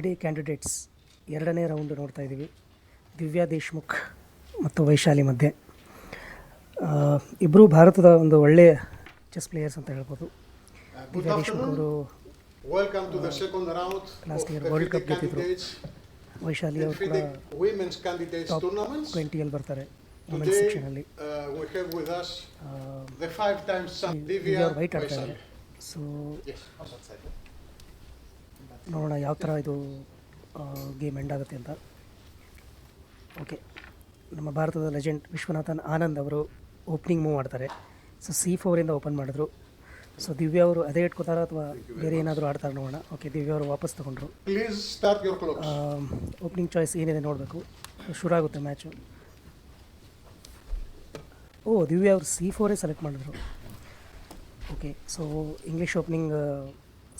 Day candidates ಎರಡನೇ round ನೋಡ್ತಾ ಇದ್ದೀವಿ. ದಿವ್ಯಾ ದೇಶ್ಮುಖ್ ಮತ್ತು ವೈಶಾಲಿ ಮಧ್ಯೆ. ಇಬ್ಬರು ಭಾರತದ ಒಂದು ಒಳ್ಳೆಯ ಚೆಸ್ ಪ್ಲೇಯರ್ಸ್ ಅಂತ ಹೇಳ್ಬೋದು. ದಿವ್ಯಾ ದೇಶ್ಮುಖ್ ಅವರು ಲಾಸ್ಟ್ ಇಯರ್ ವರ್ಲ್ಡ್ ಕಪ್ ಗೆದ್ದಿದ್ರು. ವೈಶಾಲಿ ಅವರು ಕೂಡ ಟಾಪ್ 20 ಬರ್ತಾರೆ ವುಮೆನ್ಸ್ ಸೆಕ್ಷನಲ್ಲಿ. ದಿವ್ಯಾ ಅವರು ವೈಟ್ ಆಡ್ತಾ ಇದ್ದಾರೆ. ಸೊ ನೋಡೋಣ ಯಾವ ಥರ ಇದು ಗೇಮ್ ಎಂಡ್ ಆಗುತ್ತೆ ಅಂತ. ಓಕೆ, ನಮ್ಮ ಭಾರತದ ಲೆಜೆಂಡ್ ವಿಶ್ವನಾಥನ್ ಆನಂದ್ ಅವರು ಓಪನಿಂಗ್ ಮೂವ್ ಮಾಡ್ತಾರೆ. ಸೊ C4 ಓಪನ್ ಮಾಡಿದ್ರು. ಸೊ ದಿವ್ಯಾ ಅವರು ಅದೇ ಇಟ್ಕೋತಾರ ಅಥವಾ ಬೇರೆ ಏನಾದರೂ ಆಡ್ತಾರೆ ನೋಡೋಣ. ಓಕೆ, ದಿವ್ಯಾ ಅವರು ವಾಪಸ್ ತೊಗೊಂಡ್ರು. ಓಪನಿಂಗ್ ಚಾಯ್ಸ್ ಏನಿದೆ ನೋಡಬೇಕು. ಶುರು ಆಗುತ್ತೆ ಮ್ಯಾಚು. ದಿವ್ಯಾ ಅವರು C4 ಸೆಲೆಕ್ಟ್ ಮಾಡಿದ್ರು. Okay, so English opening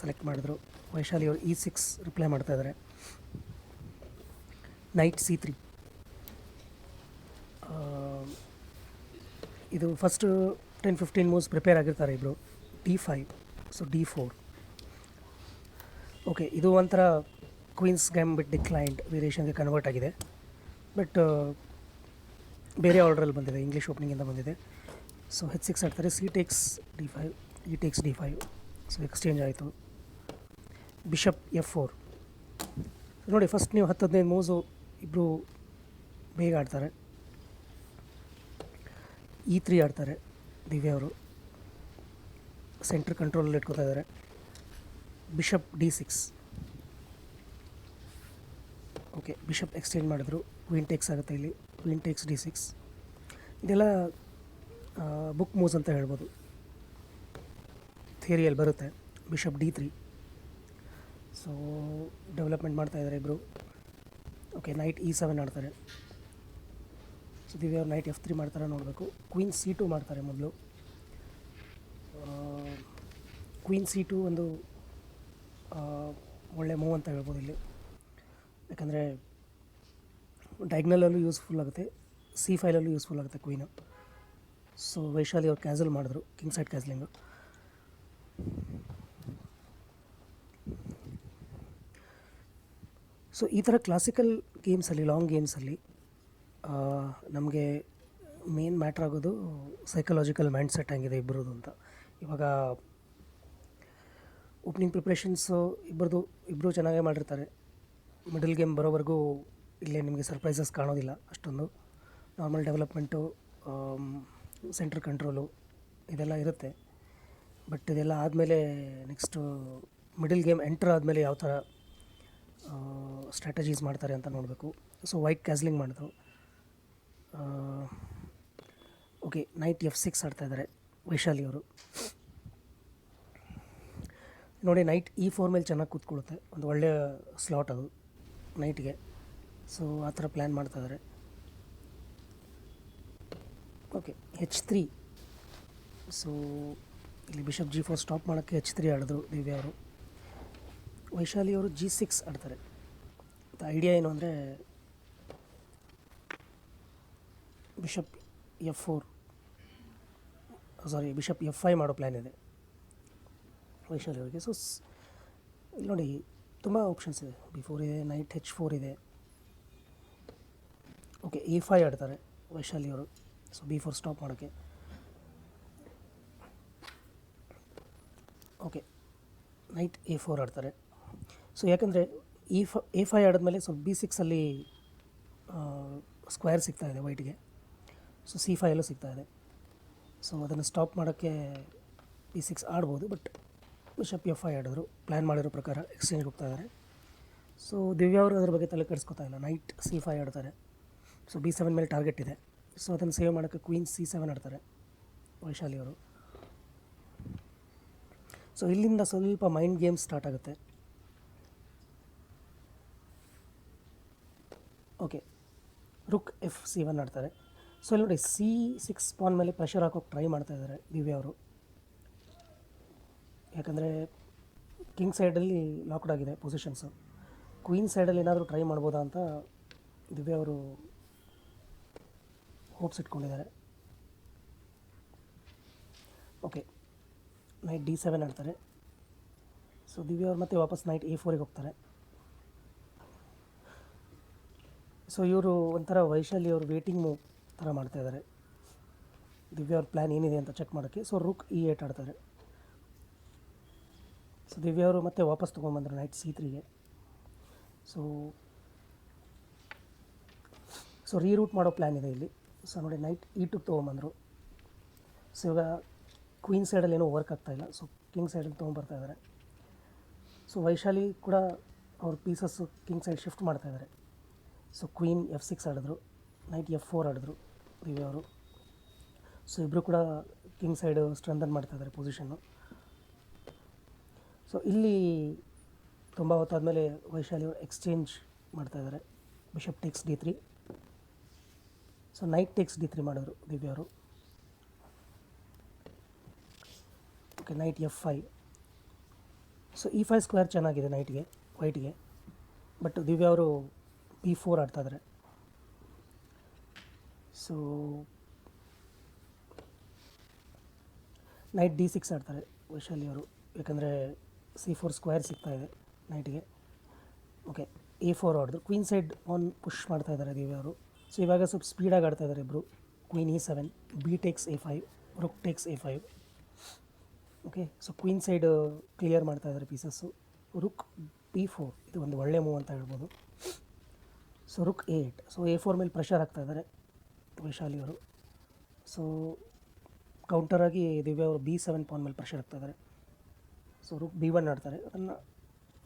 select ಮಾಡಿದ್ರು. ವೈಶಾಲಿ ಅವರು E6 ರಿಪ್ಲೈ ಮಾಡ್ತಾ ಇದ್ದಾರೆ. Night C3. ಇದು ಫಸ್ಟ್ 10-15 ಮೂವ್ಸ್ ಪ್ರಿಪೇರ್ ಆಗಿರ್ತಾರೆ ಇಬ್ಬರು. D5, so D4. ಓಕೆ, ಇದು ಒಂಥರ ಕ್ವೀನ್ಸ್ ಗ್ಯಾಂಬಿಟ್ ಡಿಕ್ಲೈನ್ಡ್ ವೇರಿಯೇಷನ್ಗೆ ಕನ್ವರ್ಟ್ ಆಗಿದೆ. ಬಟ್ ಬೇರೆ ಆರ್ಡ್ರಲ್ಲಿ ಬಂದಿದೆ, ಇಂಗ್ಲೀಷ್ ಓಪನಿಂಗಿಂದ ಬಂದಿದೆ. ಸೊ H6 ಆಡ್ತಾರೆ. C takes D5, E takes D5. So exchange ಆಯಿತು. Bishop F4. ನೋಡಿ, ಫಸ್ಟ್ ನೀವು 10-15 ಮೂವ್ಸು ಇಬ್ಬರು ಬೇಗ ಆಡ್ತಾರೆ. E3 ಆಡ್ತಾರೆ ದಿವ್ಯಾ ಅವರು. ಸೆಂಟ್ರ್ ಕಂಟ್ರೋಲಲ್ಲಿ ಇಟ್ಕೋತಾ ಇದ್ದಾರೆ. Bishop D6. Okay, bishop exchange ಮಾಡಿದ್ರು. ಕ್ವೀನ್ ಟೇಕ್ಸ್ ಆಗುತ್ತೆ ಇಲ್ಲಿ. Queen takes D6. ಇದೆಲ್ಲ ಬುಕ್ ಮೂವ್ಸ್ ಅಂತ ಹೇಳ್ಬೋದು, ಥಿಯರಿಯಲ್ಲಿ ಬರುತ್ತೆ. Bishop D3. ಸೊ ಡೆವಲಪ್ಮೆಂಟ್ ಮಾಡ್ತಾ ಇದ್ದಾರೆ ಇಬ್ಬರು. ಓಕೆ, ನೈಟ್ E7 ಆಡ್ತಾರೆ. ಸೊ ದಿವ್ಯಾ ಅವ್ರು ನೈಟ್ F3 ಮಾಡ್ತಾರೆ ನೋಡಬೇಕು. ಕ್ವೀನ್ C2 ಮಾಡ್ತಾರೆ ಮೊದಲು. ಕ್ವೀನ್ C2 ಒಂದು ಒಳ್ಳೆ ಮೂವ್ ಅಂತ ಹೇಳ್ಬೋದು ಇಲ್ಲಿ. ಯಾಕಂದರೆ ಡೈಗ್ನಲಲ್ಲೂ ಯೂಸ್ಫುಲ್ ಆಗುತ್ತೆ, C5 ಯೂಸ್ಫುಲ್ ಆಗುತ್ತೆ ಕ್ವೀನು. ಸೊ ವೈಶಾಲಿ ಅವ್ರು ಕ್ಯಾಸಲ್ ಮಾಡಿದ್ರು, ಕಿಂಗ್ ಸೈಡ್ ಕ್ಯಾಸಲಿಂಗು. ಸೊ ಈ ಥರ ಕ್ಲಾಸಿಕಲ್ ಗೇಮ್ಸಲ್ಲಿ, ಲಾಂಗ್ ಗೇಮ್ಸಲ್ಲಿ ನಮಗೆ ಮೇನ್ ಮ್ಯಾಟ್ರ್ ಆಗೋದು ಸೈಕಲಾಜಿಕಲ್ ಮೈಂಡ್ ಸೆಟ್ ಹೆಂಗಿದೆ ಇಬ್ಬರದು ಅಂತ. ಇವಾಗ ಓಪನಿಂಗ್ ಪ್ರಿಪ್ರೇಷನ್ಸು ಇಬ್ಬರು ಚೆನ್ನಾಗೇ ಮಾಡಿರ್ತಾರೆ. ಮಿಡಲ್ ಗೇಮ್ ಬರೋವರೆಗೂ ಇಲ್ಲೇ ನಿಮಗೆ ಸರ್ಪ್ರೈಸಸ್ ಕಾಣೋದಿಲ್ಲ ಅಷ್ಟೊಂದು. ನಾರ್ಮಲ್ ಡೆವಲಪ್ಮೆಂಟು, ಸೆಂಟ್ರ್ ಕಂಟ್ರೋಲು ಇದೆಲ್ಲ ಇರುತ್ತೆ. ಬಟ್ ಇದೆಲ್ಲ ಆದಮೇಲೆ ನೆಕ್ಸ್ಟು ಮಿಡಲ್ ಗೇಮ್ ಎಂಟರ್ ಆದಮೇಲೆ ಯಾವ ಥರ ಸ್ಟ್ರಾಟಜೀಸ್ ಮಾಡ್ತಾರೆ ಅಂತ ನೋಡಬೇಕು. ಸೊ ವೈಟ್ ಕ್ಯಾಸ್ಲಿಂಗ್ ಮಾಡಿದ್ರು. ಓಕೆ, ನೈಟ್ F6 ಆಡ್ತಾ ಇದ್ದಾರೆ ವೈಶಾಲಿ ಅವರು. ನೋಡಿ, ನೈಟ್ E4 ಮೇಲೆ ಚೆನ್ನಾಗಿ ಕೂತ್ಕೊಳ್ಳುತ್ತೆ. ಒಂದು ಒಳ್ಳೆಯ ಸ್ಲಾಟ್ ಅದು ನೈಟ್ಗೆ. ಸೊ ಆ ಥರ ಪ್ಲ್ಯಾನ್ ಮಾಡ್ತಾ ಇದ್ದಾರೆ. Okay, H3. ಸೊ ಇಲ್ಲಿ ಬಿಷಪ್ G4 ಸ್ಟಾಪ್ ಮಾಡೋಕ್ಕೆ H3 ಆಡಿದ್ರು ದಿವ್ಯಾ ಅವರು. ವೈಶಾಲಿ ಅವರು G6 ಆಡ್ತಾರೆ. ಐಡಿಯಾ ಏನು ಅಂದರೆ ಬಿಷಪ್ F5 ಮಾಡೋ ಪ್ಲ್ಯಾನ್ ಇದೆ ವೈಶಾಲಿ ಅವರಿಗೆ. ಸೊ ಇಲ್ಲಿ ನೋಡಿ, ತುಂಬ ಆಪ್ಷನ್ಸ್ ಇದೆ. B4 ಇದೆ, ನೈಟ್ H4 ಇದೆ. ಓಕೆ, E5 ಆಡ್ತಾರೆ ವೈಶಾಲಿ ಅವರು. ಸೊ B4 ಸ್ಟಾಪ್ ಮಾಡೋಕ್ಕೆ. ಓಕೆ, ನೈಟ್ A4 ಆಡ್ತಾರೆ. ಸೊ ಯಾಕಂದರೆ A5 ಆಡಿದ್ಮೇಲೆ ಸ್ವಲ್ಪ B6 ಸ್ಕ್ವೇರ್ ಸಿಗ್ತಾಯಿದೆ ವೈಟ್ಗೆ. ಸೊ C5 ಸಿಗ್ತಾಯಿದೆ. ಸೊ ಅದನ್ನು ಸ್ಟಾಪ್ ಮಾಡೋಕ್ಕೆ B6 ಆಡ್ಬೋದು. ಬಟ್ ಬಿಷಪ್ F5 ಆಡಿದ್ರು, ಪ್ಲ್ಯಾನ್ ಮಾಡಿರೋ ಪ್ರಕಾರ ಎಕ್ಸ್ಚೇಂಜ್ ಹೋಗ್ತಾ ಇದ್ದಾರೆ. ಸೊ ದಿವ್ಯಾ ಅವರು ಅದ್ರ ಬಗ್ಗೆ ತಲೆ ಕೆಡಿಸ್ಕೊತಾ ಇಲ್ಲ. ನೈಟ್ C5 ಆಡ್ತಾರೆ. ಸೊ B7 ಮೇಲೆ ಟಾರ್ಗೆಟ್ ಇದೆ. ಸೊ ಅದನ್ನು ಸೇವ್ ಮಾಡೋಕ್ಕೆ ಕ್ವೀನ್ C7 ಆಡ್ತಾರೆ ವೈಶಾಲಿ ಅವರು. ಸೊ ಇಲ್ಲಿಂದ ಸ್ವಲ್ಪ ಮೈಂಡ್ ಗೇಮ್ ಸ್ಟಾರ್ಟ್ ಆಗುತ್ತೆ. ಓಕೆ, ರುಕ್ F7 ಆಡ್ತಾರೆ. ಸೊ ಇಲ್ಲಿ ನೋಡಿ, C6 ಪಾನ್ ಮೇಲೆ ಪ್ರೆಷರ್ ಹಾಕೋಕ್ಕೆ ಟ್ರೈ ಮಾಡ್ತಾ ಇದ್ದಾರೆ ದಿವ್ಯಾ ಅವರು. ಯಾಕಂದರೆ ಕಿಂಗ್ ಸೈಡಲ್ಲಿ ಲಾಕ್ಡ್ ಆಗಿದೆ ಪೊಸಿಷನ್ಸು. ಕ್ವೀನ್ ಸೈಡಲ್ಲಿ ಏನಾದರೂ ಟ್ರೈ ಮಾಡ್ಬೋದಾ ಅಂತ ದಿವ್ಯಾ ಅವರು ಹೋಪ್ಸ್ ಇಟ್ಕೊಂಡಿದ್ದಾರೆ. ಓಕೆ, ನೈಟ್ D7 ಆಡ್ತಾರೆ. ಸೊ ದಿವ್ಯಾ ಅವ್ರು ಮತ್ತೆ ವಾಪಸ್ ನೈಟ್ A4ಗೆ ಹೋಗ್ತಾರೆ. ಸೊ ಇವರು ಒಂಥರ ವೈಶಾಲಿ ಅವರು ವೇಟಿಂಗ್ ಮೂವ್ ಥರ ಮಾಡ್ತಾಯಿದ್ದಾರೆ. ದಿವ್ಯ ಅವ್ರ ಪ್ಲ್ಯಾನ್ ಏನಿದೆ ಅಂತ ಚೆಕ್ ಮಾಡೋಕ್ಕೆ. ಸೊ ರುಕ್ E8 ಆಡ್ತಾರೆ. ಸೊ ದಿವ್ಯ ಅವರು ಮತ್ತೆ ವಾಪಸ್ ತೊಗೊಂಬಂದರು ನೈಟ್ C3ಗೆ. ಸೊ ರೀರೂಟ್ ಮಾಡೋ ಪ್ಲ್ಯಾನ್ ಇದೆ ಇಲ್ಲಿ. ಸೊ ನೋಡಿ ನೈಟ್ E2 ತೊಗೊಂಬಂದರು. ಸೊ ಇವಾಗ ಕ್ವೀನ್ ಸೈಡಲ್ಲಿ ಏನೂ ವರ್ಕ್ ಆಗ್ತಾಯಿಲ್ಲ. ಸೊ ಕಿಂಗ್ ಸೈಡಲ್ಲಿ ತೊಗೊಂಬರ್ತಾ ಇದ್ದಾರೆ. ಸೊ ವೈಶಾಲಿ ಕೂಡ ಅವ್ರ ಪೀಸಸ್ಸು ಕಿಂಗ್ ಸೈಡ್ ಶಿಫ್ಟ್ ಮಾಡ್ತಾಯಿದ್ದಾರೆ. ಸೊ ಕ್ವೀನ್ F6 ಆಡಿದ್ರು, ನೈಟ್ F4 ಆಡಿದ್ರು ದಿವ್ಯ ಅವರು. ಸೊ ಇಬ್ಬರು ಕೂಡ ಕಿಂಗ್ ಸೈಡು ಸ್ಟ್ರೆಂಥನ್ ಮಾಡ್ತಾಯಿದ್ದಾರೆ ಪೊಸಿಷನ್ನು. ಸೊ ಇಲ್ಲಿ ತುಂಬ ಹೊತ್ತಾದಮೇಲೆ ವೈಶಾಲಿ ಅವರು ಎಕ್ಸ್ಚೇಂಜ್ ಮಾಡ್ತಾಯಿದ್ದಾರೆ. Bishop takes D3. So night takes D3 ಮಾಡಿದ್ರು ದಿವ್ಯ ಅವರು. Okay, night F5. So E5 square ಚೆನ್ನಾಗಿದೆ ನೈಟ್ಗೆ, ವೈಟ್ಗೆ. ಬಟ್ ದಿವ್ಯ ಅವರು B4 ಆಡ್ತಾಯಿದ್ದಾರೆ. ಸೊ ನೈಟ್ D6 ಆಡ್ತಾರೆ ವೈಶಾಲಿ ಅವರು, ಯಾಕಂದರೆ C4 ಸ್ಕ್ವೇರ್ ಸಿಗ್ತಾಯಿದೆ ನೈಟ್ಗೆ. ಓಕೆ, A4 ಆಡಿದ್ರು. ಕ್ವೀನ್ ಸೈಡ್ ಆನ್ ಪುಷ್ ಮಾಡ್ತಾಯಿದ್ದಾರೆ ದಿವ್ಯ ಅವರು. ಸೊ ಇವಾಗ ಸ್ವಲ್ಪ ಸ್ಪೀಡಾಗಿ ಆಡ್ತಾಯಿದ್ದಾರೆ ಇಬ್ಬರು. Queen E7, B takes A5, rook takes A5. Okay, so queen side clear ಮಾಡ್ತಾಯಿದ್ದಾರೆ ಪೀಸಸ್ಸು. ರುಕ್ B4 ಇದು ಒಂದು ಒಳ್ಳೆ ಮೂವ್ ಅಂತ ಹೇಳ್ಬೋದು. So ರುಕ್ A8. ಸೊ A4 ಮೇಲೆ ಪ್ರೆಷರ್ ಹಾಕ್ತಾಯಿದ್ದಾರೆ ವೈಶಾಲಿಯವರು. ಸೊ ಕೌಂಟರಾಗಿ ದಿವ್ಯ ಅವರು B7 ಪಾನ್ ಮೇಲೆ ಪ್ರೆಷರ್ ಹಾಕ್ತಾಯಿದ್ದಾರೆ. ಸೊ ರುಕ್ B1 ಆಡ್ತಾರೆ. ಅದನ್ನು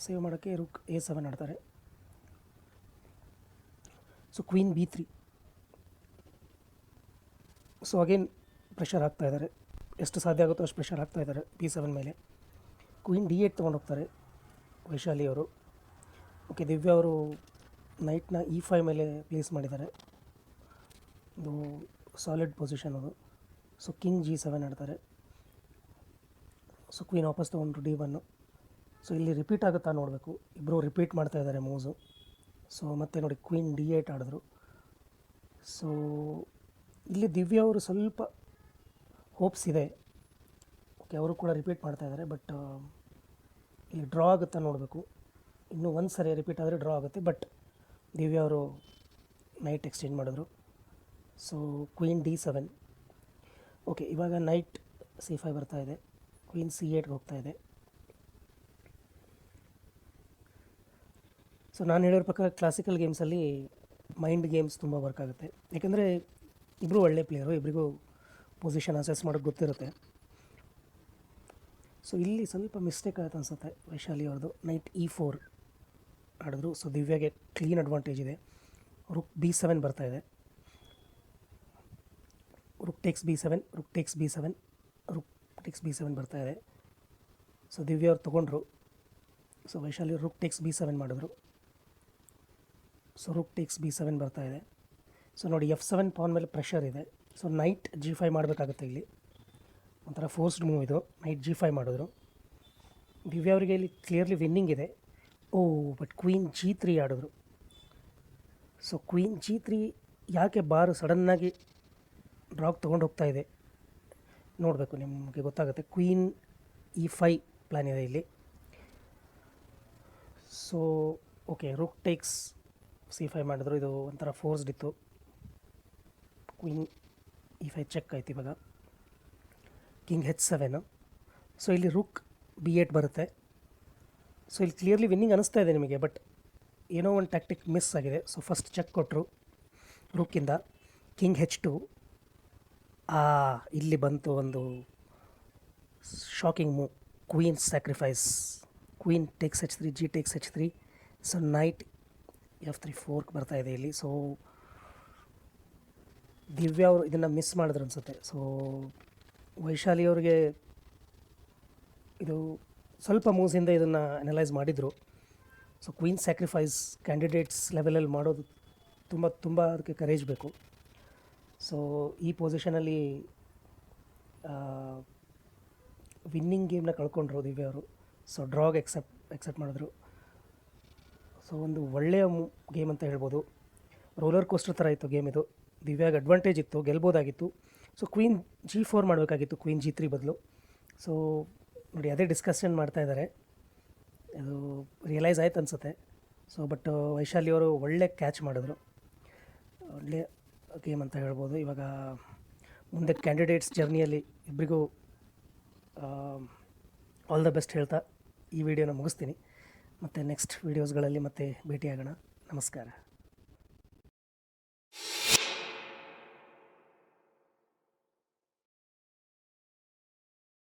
ಸೇವ್ ಮಾಡೋಕ್ಕೆ ರುಕ್ A7 ಆಡ್ತಾರೆ. So queen B3. So again pressure ಹಾಕ್ತಾಯಿದ್ದಾರೆ. ಎಷ್ಟು ಸಾಧ್ಯ ಆಗುತ್ತೋ ಅಷ್ಟು ಪ್ರೆಷರ್ ಹಾಕ್ತಾಯಿದ್ದಾರೆ B7 ಮೇಲೆ. ಕ್ವೀನ್ D8 ತೊಗೊಂಡು ಹೋಗ್ತಾರೆ ವೈಶಾಲಿಯವರು. ಓಕೆ, ದಿವ್ಯ ಅವರು ನೈಟ್ನ E5 ಮೇಲೆ ಪ್ಲೇಸ್ ಮಾಡಿದ್ದಾರೆ. ಇದು ಸಾಲಿಡ್ ಪೊಸಿಷನ್ ಅದು. ಸೊ ಕಿಂಗ್ G7 ಆಡ್ತಾರೆ. ಸೊ ಕ್ವೀನ್ ವಾಪಸ್ ತೊಗೊಂಡ್ರು D1. ಸೊ ಇಲ್ಲಿ ರಿಪೀಟ್ ಆಗುತ್ತಾ ನೋಡಬೇಕು. ಇಬ್ಬರು ರಿಪೀಟ್ ಮಾಡ್ತಾಯಿದ್ದಾರೆ ಮೂವ್ಸು. ಸೊ ಮತ್ತೆ ನೋಡಿ ಕ್ವೀನ್ D8 ಆಡಿದ್ರು. ಸೊ ಇಲ್ಲಿ ದಿವ್ಯ ಅವರು ಸ್ವಲ್ಪ ಹೋಪ್ಸ್ ಇದೆ. ಓಕೆ, ಅವರು ಕೂಡ ರಿಪೀಟ್ ಮಾಡ್ತಾಯಿದ್ದಾರೆ. ಬಟ್ ಇಲ್ಲಿ ಡ್ರಾ ಆಗುತ್ತಾ ನೋಡಬೇಕು. ಇನ್ನೂ ಒಂದು ಸರಿ ರಿಪೀಟ್ ಆದರೆ ಡ್ರಾ ಆಗುತ್ತೆ. ಬಟ್ ದಿವ್ಯ ಅವರು ನೈಟ್ ಎಕ್ಸ್ಚೇಂಜ್ ಮಾಡಿದ್ರು. So queen D7. ಓಕೆ, ಇವಾಗ ನೈಟ್ C5 ಬರ್ತಾ ಇದೆ. ಕ್ವೀನ್ C8ಗೆ ಹೋಗ್ತಾ ಇದೆ. ಸೊ ನಾನು ಹೇಳಿರೋ ಪ್ರಕಾರ ಕ್ಲಾಸಿಕಲ್ ಗೇಮ್ಸಲ್ಲಿ ಮೈಂಡ್ ಗೇಮ್ಸ್ ತುಂಬ ವರ್ಕ್ ಆಗುತ್ತೆ. ಯಾಕೆಂದರೆ ಇಬ್ಬರು ಒಳ್ಳೆ ಪ್ಲೇಯರು, ಇಬ್ಬರಿಗೂ ಪೊಸಿಷನ್ ಅಸೆಸ್ ಮಾಡೋಕ್ಕೆ ಗೊತ್ತಿರುತ್ತೆ. ಸೊ ಇಲ್ಲಿ ಸ್ವಲ್ಪ ಮಿಸ್ಟೇಕ್ ಆಯ್ತು ಅನಿಸುತ್ತೆ ವೈಶಾಲಿ ಅವ್ರದ್ದು. ನೈಟ್ E4 ಆಡಿದ್ರು. ಸೊ ದಿವ್ಯಾಗೆ ಕ್ಲೀನ್ ಅಡ್ವಾಂಟೇಜ್ ಇದೆ. ರುಕ್ B7 ಬರ್ತಾಯಿದೆ. Rook takes B7, rook takes B7, rook takes B7 ಬರ್ತಾಯಿದೆ. ಸೊ ದಿವ್ಯ ಅವ್ರು ತೊಗೊಂಡ್ರು. ಸೊ ವೈಶಾಲಿ ರುಕ್ ಟೇಕ್ಸ್ B7 ಮಾಡಿದ್ರು. ಸೊ ರುಕ್ ಟೇಕ್ಸ್ B7 ಬರ್ತಾಯಿದೆ. ಸೊ ನೋಡಿ F7 ಪಾನ್ ಮೇಲೆ ಪ್ರೆಷರ್ ಇದೆ. ಸೊ ನೈಟ್ G5 ಮಾಡಬೇಕಾಗುತ್ತೆ. ಇಲ್ಲಿ ಒಂಥರ ಫೋರ್ಸ್ಡ್ ಮೂವ್ ಇದು. ನೈಟ್ G5 ಮಾಡಿದ್ರು. ದಿವ್ಯ ಅವರಿಗೆ ಇಲ್ಲಿ ಕ್ಲಿಯರ್ಲಿ ವಿನ್ನಿಂಗ್ ಇದೆ. ಬಟ್ ಕ್ವೀನ್ G3 ಆಡಿದ್ರು. ಸೊ ಕ್ವೀನ್ G3 ಯಾಕೆ ಬಾರು ಸಡನ್ನಾಗಿ ಡ್ರಾಗ್ ತೊಗೊಂಡು ಹೋಗ್ತಾ ಇದೆ ನೋಡಬೇಕು, ನಿಮಗೆ ಗೊತ್ತಾಗುತ್ತೆ. ಕ್ವೀನ್ E5 ಪ್ಲ್ಯಾನ್ ಇದೆ ಇಲ್ಲಿ. ಸೊ ಓಕೆ, ರುಕ್ ಟೇಕ್ಸ್ C5 ಮಾಡಿದ್ರು. ಇದು ಒಂಥರ ಫೋರ್ಸ್ಡ್ ಇತ್ತು. ಕ್ವೀನ್ E5 ಚೆಕ್ ಆಯ್ತು. ಇವಾಗ ಕಿಂಗ್ H7. ಸೊ ಇಲ್ಲಿ ರುಕ್ B8 ಬರುತ್ತೆ. ಸೊ ಇಲ್ಲಿ ಕ್ಲಿಯರ್ಲಿ ವಿನ್ನಿಂಗ್ ಅನ್ನಿಸ್ತಾ ಇದೆ ನಿಮಗೆ. ಬಟ್ ಏನೋ ಒಂದು ಟ್ಯಾಕ್ಟಿಕ್ ಮಿಸ್ ಆಗಿದೆ. ಸೊ ಫಸ್ಟ್ ಚೆಕ್ ಕೊಟ್ಟರು ರುಕ್ಕಿಂದ. King H2. ಇಲ್ಲಿ ಬಂತು ಒಂದು shocking move. Queen sacrifice. Queen takes H3, G takes H3. So knight F3 4 ಬರ್ತಾ ಇದೆ ಇಲ್ಲಿ. ಸೊ ದಿವ್ಯ ಅವರು ಇದನ್ನು ಮಿಸ್ ಮಾಡಿದ್ರು ಅನಿಸುತ್ತೆ. ಸೊ ವೈಶಾಲಿ ಅವ್ರಿಗೆ ಇದು ಸ್ವಲ್ಪ ಮೂವ್ಸಿಂದ ಇದನ್ನು ಅನಲೈಸ್ ಮಾಡಿದರು. ಸೊ ಕ್ವೀನ್ ಸ್ಯಾಕ್ರಿಫೈಸ್ ಕ್ಯಾಂಡಿಡೇಟ್ಸ್ ಲೆವೆಲಲ್ಲಿ ಮಾಡೋದು ತುಂಬ ಅದಕ್ಕೆ ಕರೇಜ್ ಬೇಕು. ಸೊ ಈ ಪೊಸಿಷನಲ್ಲಿ ವಿನ್ನಿಂಗ್ ಗೇಮ್ನ ಕಳ್ಕೊಂಡ್ರು ದಿವ್ಯ ಅವರು. ಸೊ ಡ್ರಾಗ್ ಎಕ್ಸೆಪ್ಟ್ ಮಾಡಿದ್ರು. ಸೊ ಒಂದು ಒಳ್ಳೆಯ ಗೇಮ್ ಅಂತ ಹೇಳ್ಬೋದು. ರೋಲರ್ ಕೋಸ್ಟರ್ ಥರ ಇತ್ತು ಗೇಮ್ ಇದು. ದಿವ್ಯಾಗ ಅಡ್ವಾಂಟೇಜ್ ಇತ್ತು, ಗೆಲ್ಬೋದಾಗಿತ್ತು. ಸೊ ಕ್ವೀನ್ G4 ಮಾಡಬೇಕಾಗಿತ್ತು ಕ್ವೀನ್ G3 ಬದಲು. ಸೊ ನೋಡಿ ಅದೇ ಡಿಸ್ಕಷನ್ ಮಾಡ್ತಾಯಿದ್ದಾರೆ. ಅದು ರಿಯಲೈಸ್ ಆಯ್ತು ಅನಿಸುತ್ತೆ. ಸೊ ಬಟ್ ವೈಶಾಲಿ ಅವರು ಒಳ್ಳೆ ಕ್ಯಾಚ್ ಮಾಡಿದ್ರು. ಒಳ್ಳೆ ಗೇಮ್ ಅಂತ ಹೇಳ್ಬೋದು. ಇವಾಗ ಮುಂದೆ ಕ್ಯಾಂಡಿಡೇಟ್ಸ್ ಜರ್ನಿಯಲ್ಲಿ ಇಬ್ಬರಿಗೂ ಆಲ್ ದ ಬೆಸ್ಟ್ ಹೇಳ್ತಾ ಈ ವಿಡಿಯೋನ ಮುಗಿಸ್ತೀನಿ. ಮತ್ತು ನೆಕ್ಸ್ಟ್ ವೀಡಿಯೋಸ್ಗಳಲ್ಲಿ ಮತ್ತೆ ಭೇಟಿಯಾಗೋಣ. ನಮಸ್ಕಾರ.